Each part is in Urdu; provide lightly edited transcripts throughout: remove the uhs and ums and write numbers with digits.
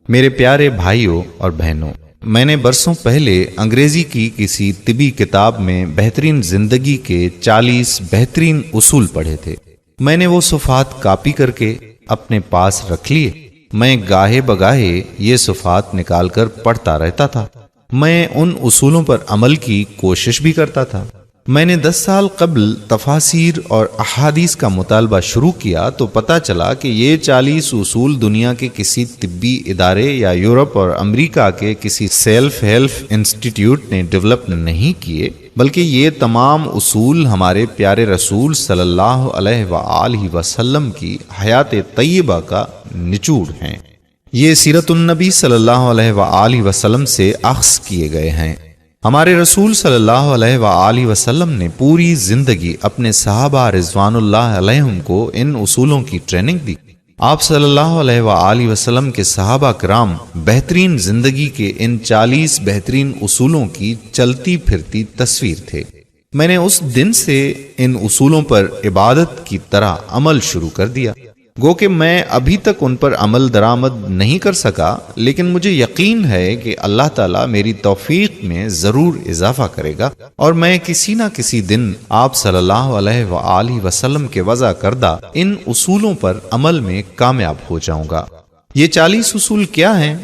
میرے پیارے بھائیوں اور بہنوں، میں نے برسوں پہلے انگریزی کی کسی طبی کتاب میں بہترین زندگی کے 40 بہترین اصول پڑھے تھے۔ میں نے وہ صفحات کاپی کر کے اپنے پاس رکھ لیے۔ میں گاہے بگاہے یہ صفحات نکال کر پڑھتا رہتا تھا۔ میں ان اصولوں پر عمل کی کوشش بھی کرتا تھا۔ میں نے 10 سال قبل تفاسیر اور احادیث کا مطالبہ شروع کیا تو پتہ چلا کہ یہ 40 اصول دنیا کے کسی طبی ادارے یا یورپ اور امریکہ کے کسی سیلف ہیلپ انسٹیٹیوٹ نے ڈیولپ نہیں کیے، بلکہ یہ تمام اصول ہمارے پیارے رسول صلی اللہ علیہ وآلہ وسلم کی حیات طیبہ کا نچوڑ ہیں۔ یہ سیرت النبی صلی اللہ علیہ وآلہ وسلم سے اخذ کیے گئے ہیں۔ ہمارے رسول صلی اللہ علیہ وآلہ وسلم نے پوری زندگی اپنے صحابہ رضوان اللہ علیہم کو ان اصولوں کی ٹریننگ دی۔ آپ صلی اللہ علیہ وآلہ وسلم کے صحابہ کرام بہترین زندگی کے ان 40 بہترین اصولوں کی چلتی پھرتی تصویر تھے۔ میں نے اس دن سے ان اصولوں پر عبادت کی طرح عمل شروع کر دیا۔ گو کہ میں ابھی تک ان پر عمل درآمد نہیں کر سکا، لیکن مجھے یقین ہے کہ اللہ تعالیٰ میری توفیق میں ضرور اضافہ کرے گا اور میں کسی نہ کسی دن آپ صلی اللہ علیہ وآلہ وسلم کے وضع کردہ ان اصولوں پر عمل میں کامیاب ہو جاؤں گا۔ یہ 40 اصول کیا ہیں؟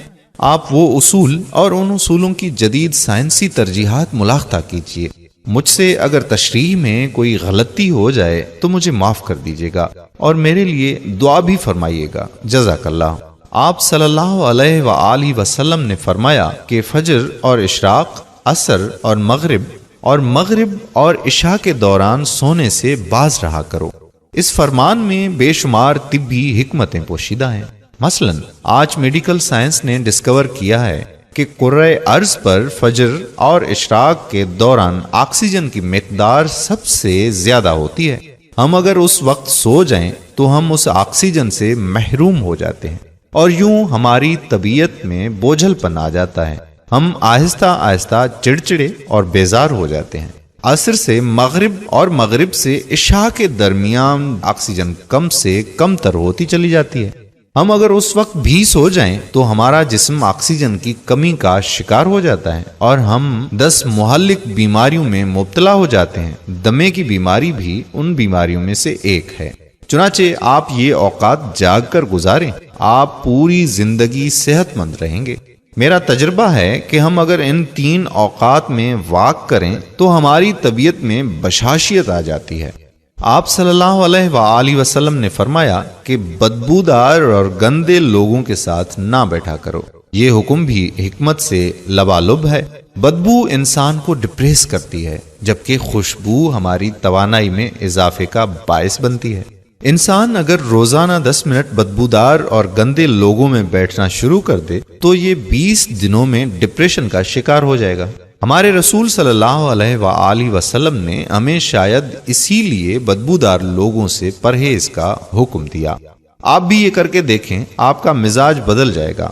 آپ وہ اصول اور ان اصولوں کی جدید سائنسی ترجیحات ملاحظہ کیجیے۔ مجھ سے اگر تشریح میں کوئی غلطی ہو جائے تو مجھے معاف کر دیجیے گا اور میرے لیے دعا بھی فرمائیے گا۔ جزاک اللہ۔ آپ صلی اللہ علیہ وآلہ وسلم نے فرمایا کہ فجر اور اشراق، عصر اور مغرب اور عشاء کے دوران سونے سے باز رہا کرو۔ اس فرمان میں بے شمار طبی حکمتیں پوشیدہ ہیں۔ مثلا آج میڈیکل سائنس نے ڈسکور کیا ہے کہ کرۂ ارض پر فجر اور اشراق کے دوران آکسیجن کی مقدار سب سے زیادہ ہوتی ہے۔ ہم اگر اس وقت سو جائیں تو ہم اس آکسیجن سے محروم ہو جاتے ہیں اور یوں ہماری طبیعت میں بوجھل پن آ جاتا ہے۔ ہم آہستہ آہستہ چڑچڑے اور بیزار ہو جاتے ہیں۔ عصر سے مغرب اور مغرب سے عشاء کے درمیان آکسیجن کم سے کم تر ہوتی چلی جاتی ہے۔ ہم اگر اس وقت بھی سو جائیں تو ہمارا جسم آکسیجن کی کمی کا شکار ہو جاتا ہے اور ہم 10 مہلک بیماریوں میں مبتلا ہو جاتے ہیں۔ دمے کی بیماری بھی ان بیماریوں میں سے ایک ہے۔ چنانچہ آپ یہ اوقات جاگ کر گزاریں، آپ پوری زندگی صحت مند رہیں گے۔ میرا تجربہ ہے کہ ہم اگر ان 3 اوقات میں واک کریں تو ہماری طبیعت میں بشاشیت آ جاتی ہے۔ آپ صلی اللہ علیہ وآلہ وسلم نے فرمایا کہ بدبودار اور گندے لوگوں کے ساتھ نہ بیٹھا کرو۔ یہ حکم بھی حکمت سے لبالب ہے۔ بدبو انسان کو ڈپریس کرتی ہے، جبکہ خوشبو ہماری توانائی میں اضافے کا باعث بنتی ہے۔ انسان اگر روزانہ 10 منٹ بدبودار اور گندے لوگوں میں بیٹھنا شروع کر دے تو یہ 20 دنوں میں ڈپریشن کا شکار ہو جائے گا۔ ہمارے رسول صلی اللہ علیہ وآلہ وسلم نے ہمیں شاید اسی لیے بدبودار لوگوں سے پرہیز کا حکم دیا۔ آپ بھی یہ کر کے دیکھیں، آپ کا مزاج بدل جائے گا۔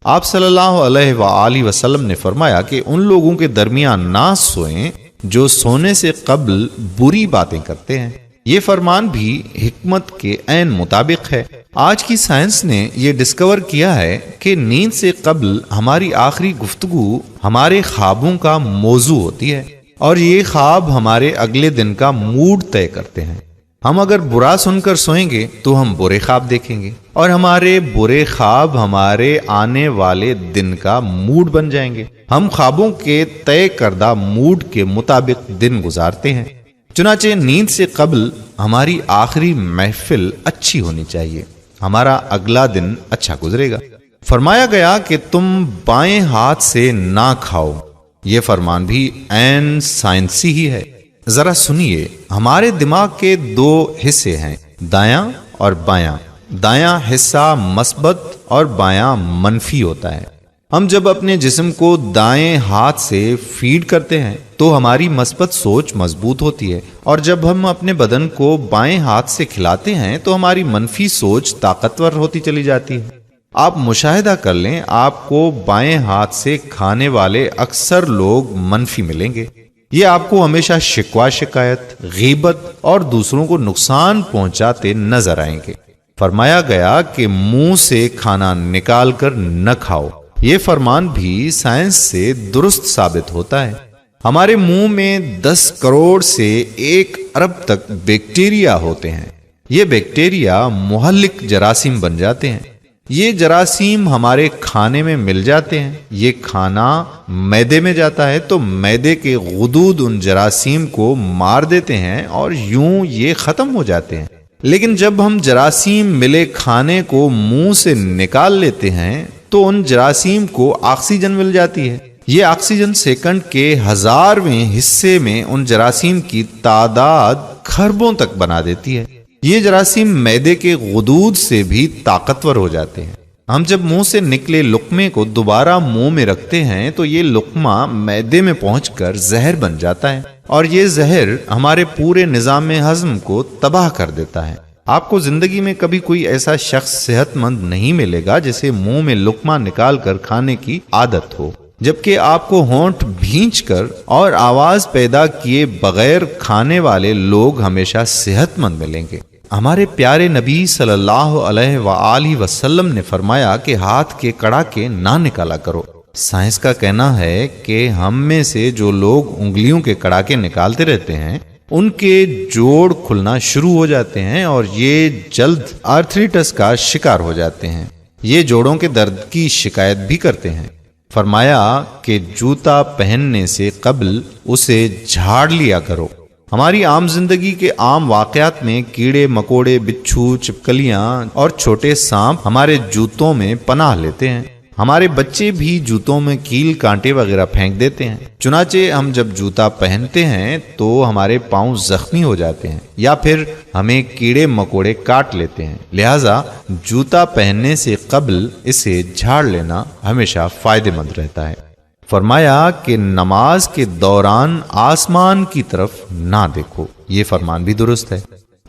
آپ صلی اللہ علیہ وآلہ وسلم نے فرمایا کہ ان لوگوں کے درمیان نہ سوئیں جو سونے سے قبل بری باتیں کرتے ہیں۔ یہ فرمان بھی حکمت کے عین مطابق ہے۔ آج کی سائنس نے یہ ڈسکور کیا ہے کہ نیند سے قبل ہماری آخری گفتگو ہمارے خوابوں کا موضوع ہوتی ہے اور یہ خواب ہمارے اگلے دن کا موڈ طے کرتے ہیں۔ ہم اگر برا سن کر سوئیں گے تو ہم برے خواب دیکھیں گے اور ہمارے برے خواب ہمارے آنے والے دن کا موڈ بن جائیں گے۔ ہم خوابوں کے طے کردہ موڈ کے مطابق دن گزارتے ہیں۔ چنانچہ نیند سے قبل ہماری آخری محفل اچھی ہونی چاہیے، ہمارا اگلا دن اچھا گزرے گا۔ فرمایا گیا کہ تم بائیں ہاتھ سے نہ کھاؤ۔ یہ فرمان بھی عین سائنسی ہی ہے۔ ذرا سنیے، ہمارے دماغ کے 2 حصے ہیں، دایاں اور بایاں۔ دایاں حصہ مثبت اور بایاں منفی ہوتا ہے۔ ہم جب اپنے جسم کو دائیں ہاتھ سے فیڈ کرتے ہیں تو ہماری مثبت سوچ مضبوط ہوتی ہے، اور جب ہم اپنے بدن کو بائیں ہاتھ سے کھلاتے ہیں تو ہماری منفی سوچ طاقتور ہوتی چلی جاتی ہے۔ آپ مشاہدہ کر لیں، آپ کو بائیں ہاتھ سے کھانے والے اکثر لوگ منفی ملیں گے۔ یہ آپ کو ہمیشہ شکوہ شکایت، غیبت اور دوسروں کو نقصان پہنچاتے نظر آئیں گے۔ فرمایا گیا کہ منہ سے کھانا نکال کر نہ کھاؤ۔ یہ فرمان بھی سائنس سے درست ثابت ہوتا ہے۔ ہمارے منہ میں 10 کروڑ سے 1 ارب تک بیکٹیریا ہوتے ہیں۔ یہ بیکٹیریا مہلک جراثیم بن جاتے ہیں۔ یہ جراثیم ہمارے کھانے میں مل جاتے ہیں۔ یہ کھانا معدے میں جاتا ہے تو معدے کے غدود ان جراثیم کو مار دیتے ہیں اور یوں یہ ختم ہو جاتے ہیں۔ لیکن جب ہم جراثیم ملے کھانے کو منہ سے نکال لیتے ہیں تو ان جراثیم کو آکسیجن مل جاتی ہے۔ یہ آکسیجن سیکنڈ کے 1000ویں حصے میں ان جراثیم کی تعداد کھربوں تک بنا دیتی ہے۔ یہ جراثیم معدے کے غدود سے بھی طاقتور ہو جاتے ہیں۔ ہم جب منہ سے نکلے لقمے کو دوبارہ منہ میں رکھتے ہیں تو یہ لقمہ معدے میں پہنچ کر زہر بن جاتا ہے اور یہ زہر ہمارے پورے نظام ہضم کو تباہ کر دیتا ہے۔ آپ کو زندگی میں کبھی کوئی ایسا شخص صحت مند نہیں ملے گا جسے منہ میں لقمہ نکال کر کھانے کی عادت ہو، جبکہ آپ کو ہونٹ بھینچ کر اور آواز پیدا کیے بغیر کھانے والے لوگ ہمیشہ صحت مند ملیں گے۔ ہمارے پیارے نبی صلی اللہ علیہ وآلہ وسلم نے فرمایا کہ ہاتھ کے کڑاکے نہ نکالا کرو۔ سائنس کا کہنا ہے کہ ہم میں سے جو لوگ انگلیوں کے کڑاکے نکالتے رہتے ہیں ان کے جوڑ کھلنا شروع ہو جاتے ہیں اور یہ جلد آرتھریٹس کا شکار ہو جاتے ہیں۔ یہ جوڑوں کے درد کی شکایت بھی کرتے ہیں۔ فرمایا کہ جوتا پہننے سے قبل اسے جھاڑ لیا کرو۔ ہماری عام زندگی کے عام واقعات میں کیڑے مکوڑے، بچھو، چپکلیاں اور چھوٹے سانپ ہمارے جوتوں میں پناہ لیتے ہیں۔ ہمارے بچے بھی جوتوں میں کیل کانٹے وغیرہ پھینک دیتے ہیں۔ چنانچہ ہم جب جوتا پہنتے ہیں تو ہمارے پاؤں زخمی ہو جاتے ہیں یا پھر ہمیں کیڑے مکوڑے کاٹ لیتے ہیں۔ لہذا جوتا پہننے سے قبل اسے جھاڑ لینا ہمیشہ فائدہ مند رہتا ہے۔ فرمایا کہ نماز کے دوران آسمان کی طرف نہ دیکھو۔ یہ فرمان بھی درست ہے۔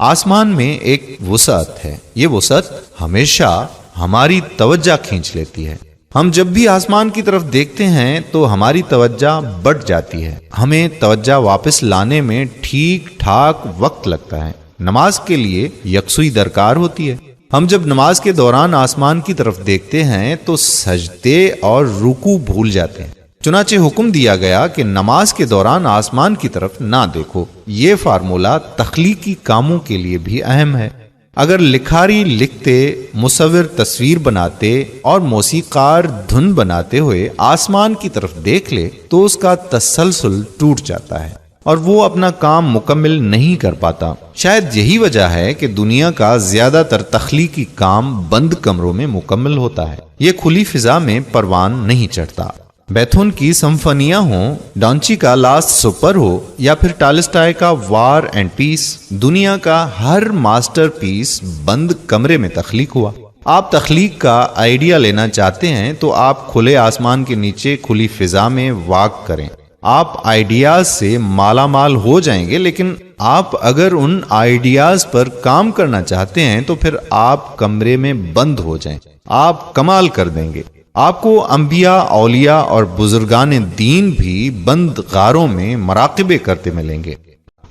آسمان میں ایک وسعت ہے۔ یہ وسعت ہمیشہ ہماری توجہ کھینچ لیتی ہے۔ ہم جب بھی آسمان کی طرف دیکھتے ہیں تو ہماری توجہ بڑھ جاتی ہے۔ ہمیں توجہ واپس لانے میں ٹھیک ٹھاک وقت لگتا ہے۔ نماز کے لیے یکسوئی درکار ہوتی ہے۔ ہم جب نماز کے دوران آسمان کی طرف دیکھتے ہیں تو سجدے اور رکوع بھول جاتے ہیں۔ چنانچہ حکم دیا گیا کہ نماز کے دوران آسمان کی طرف نہ دیکھو۔ یہ فارمولہ تخلیقی کاموں کے لیے بھی اہم ہے۔ اگر لکھاری لکھتے، مصور تصویر بناتے اور موسیقار دھن بناتے ہوئے آسمان کی طرف دیکھ لے تو اس کا تسلسل ٹوٹ جاتا ہے اور وہ اپنا کام مکمل نہیں کر پاتا۔ شاید یہی وجہ ہے کہ دنیا کا زیادہ تر تخلیقی کام بند کمروں میں مکمل ہوتا ہے۔ یہ کھلی فضا میں پروان نہیں چڑھتا۔ بیتھون کی سمفنیاں ہوں، ڈانچی کا لاسٹ سپر ہو یا پھر ٹالسٹائے کا وار اینڈ پیس، دنیا کا ہر ماسٹر پیس بند کمرے میں تخلیق ہوا۔ آپ تخلیق کا آئیڈیا لینا چاہتے ہیں تو آپ کھلے آسمان کے نیچے کھلی فضا میں واک کریں۔ آپ آئیڈیاز سے مالا مال ہو جائیں گے، لیکن آپ اگر ان آئیڈیاز پر کام کرنا چاہتے ہیں تو پھر آپ کمرے میں بند ہو جائیں۔ آپ کمال کر دیں گے۔ آپ کو انبیاء، اولیاء اور بزرگان دین بھی بند غاروں میں مراقبے کرتے ملیں گے۔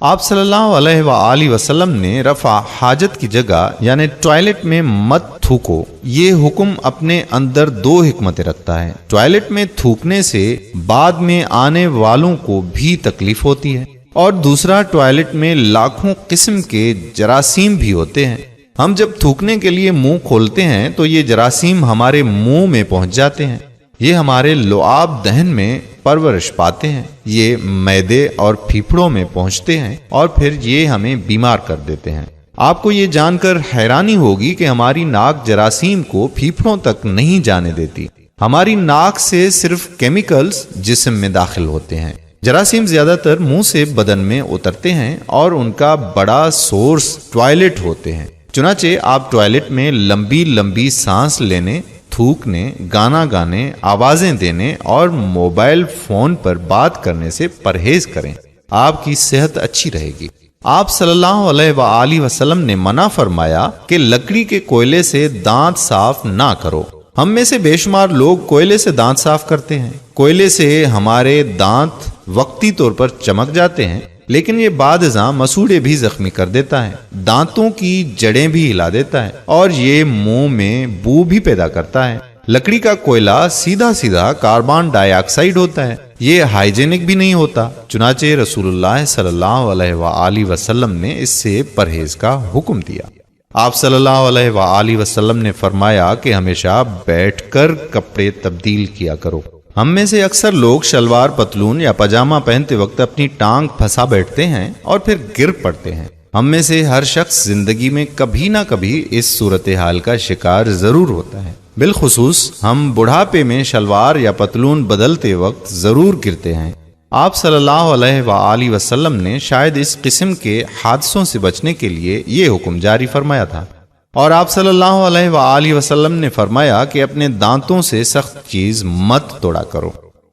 آپ صلی اللہ علیہ وآلہ وسلم نے رفع حاجت کی جگہ یعنی ٹوائلٹ میں مت تھوکو، یہ حکم اپنے اندر 2 حکمتیں رکھتا ہے۔ ٹوائلٹ میں تھوکنے سے بعد میں آنے والوں کو بھی تکلیف ہوتی ہے، اور دوسرا ٹوائلٹ میں لاکھوں قسم کے جراثیم بھی ہوتے ہیں۔ ہم جب تھوکنے کے لیے منہ کھولتے ہیں تو یہ جراثیم ہمارے منہ میں پہنچ جاتے ہیں۔ یہ ہمارے لعاب دہن میں پرورش پاتے ہیں، یہ معدے اور پھیپھڑوں میں پہنچتے ہیں اور پھر یہ ہمیں بیمار کر دیتے ہیں۔ آپ کو یہ جان کر حیرانی ہوگی کہ ہماری ناک جراثیم کو پھیپھڑوں تک نہیں جانے دیتی۔ ہماری ناک سے صرف کیمیکلز جسم میں داخل ہوتے ہیں۔ جراثیم زیادہ تر منہ سے بدن میں اترتے ہیں اور ان کا بڑا سورس ٹوائلٹ ہوتے ہیں۔ چنانچہ آپ ٹوائلٹ میں لمبی لمبی سانس لینے، تھوکنے، گانا گانے، آوازیں دینے اور موبائل فون پر بات کرنے سے پرہیز کریں۔ آپ کی صحت اچھی رہے گی۔ آپ صلی اللہ علیہ وآلہ وسلم نے منع فرمایا کہ لکڑی کے کوئلے سے دانت صاف نہ کرو۔ ہم میں سے بے شمار لوگ کوئلے سے دانت صاف کرتے ہیں۔ کوئلے سے ہمارے دانت وقتی طور پر چمک جاتے ہیں، لیکن یہ بعد ازاں مسوڑے بھی زخمی کر دیتا ہے، دانتوں کی جڑیں بھی ہلا دیتا ہے اور یہ منہ میں بو بھی پیدا کرتا ہے۔ لکڑی کا کوئلہ سیدھا سیدھا کاربن ڈائی آکسائڈ ہوتا ہے، یہ ہائیجینک بھی نہیں ہوتا، چنانچہ رسول اللہ صلی اللہ علیہ وآلہ وسلم نے اس سے پرہیز کا حکم دیا۔ آپ صلی اللہ علیہ وآلہ وسلم نے فرمایا کہ ہمیشہ بیٹھ کر کپڑے تبدیل کیا کرو۔ ہم میں سے اکثر لوگ شلوار پتلون یا پاجامہ پہنتے وقت اپنی ٹانگ پھنسا بیٹھتے ہیں اور پھر گر پڑتے ہیں۔ ہم میں سے ہر شخص زندگی میں کبھی نہ کبھی اس صورتحال کا شکار ضرور ہوتا ہے، بالخصوص ہم بڑھاپے میں شلوار یا پتلون بدلتے وقت ضرور گرتے ہیں۔ آپ صلی اللہ علیہ وآلہ وسلم نے شاید اس قسم کے حادثوں سے بچنے کے لیے یہ حکم جاری فرمایا تھا، اور آپ صلی اللہ علیہ وآلہ وسلم نے فرمایا کہ اپنے دانتوں سے سخت چیز مت توڑا کرو۔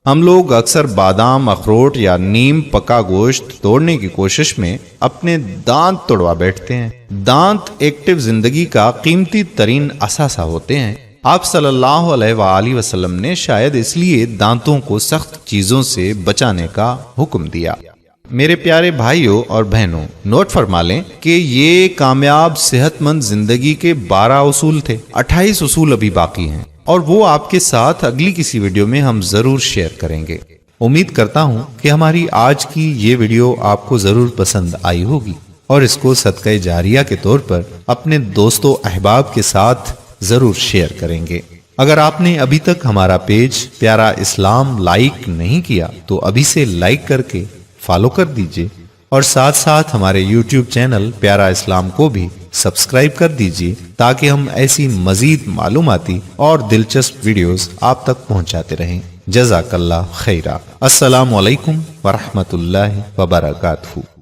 ہم لوگ اکثر بادام، اخروٹ یا نیم پکا گوشت توڑنے کی کوشش میں اپنے دانت توڑوا بیٹھتے ہیں۔ دانت ایکٹیو زندگی کا قیمتی ترین اثاثہ ہوتے ہیں۔ آپ صلی اللہ علیہ وآلہ وسلم نے شاید اس لیے دانتوں کو سخت چیزوں سے بچانے کا حکم دیا۔ میرے پیارے بھائیوں اور بہنوں، نوٹ فرما لیں کہ یہ کامیاب صحت مند زندگی کے 12 اصول تھے، 28 اصول ابھی باقی ہیں، اور وہ آپ کے ساتھ اگلی کسی ویڈیو میں ہم ضرور شیئر کریں گے۔ امید کرتا ہوں کہ ہماری آج کی یہ ویڈیو آپ کو ضرور پسند آئی ہوگی اور اس کو صدقہ جاریہ کے طور پر اپنے دوستوں احباب کے ساتھ ضرور شیئر کریں گے۔ اگر آپ نے ابھی تک ہمارا پیج پیارا اسلام لائک نہیں کیا تو ابھی سے لائک کر کے فالو کر دیجئے، اور ساتھ ساتھ ہمارے یوٹیوب چینل پیارا اسلام کو بھی سبسکرائب کر دیجئے تاکہ ہم ایسی مزید معلوماتی اور دلچسپ ویڈیوز آپ تک پہنچاتے رہیں۔ جزاک اللہ خیرہ۔ السلام علیکم ورحمۃ اللہ وبرکاتہ۔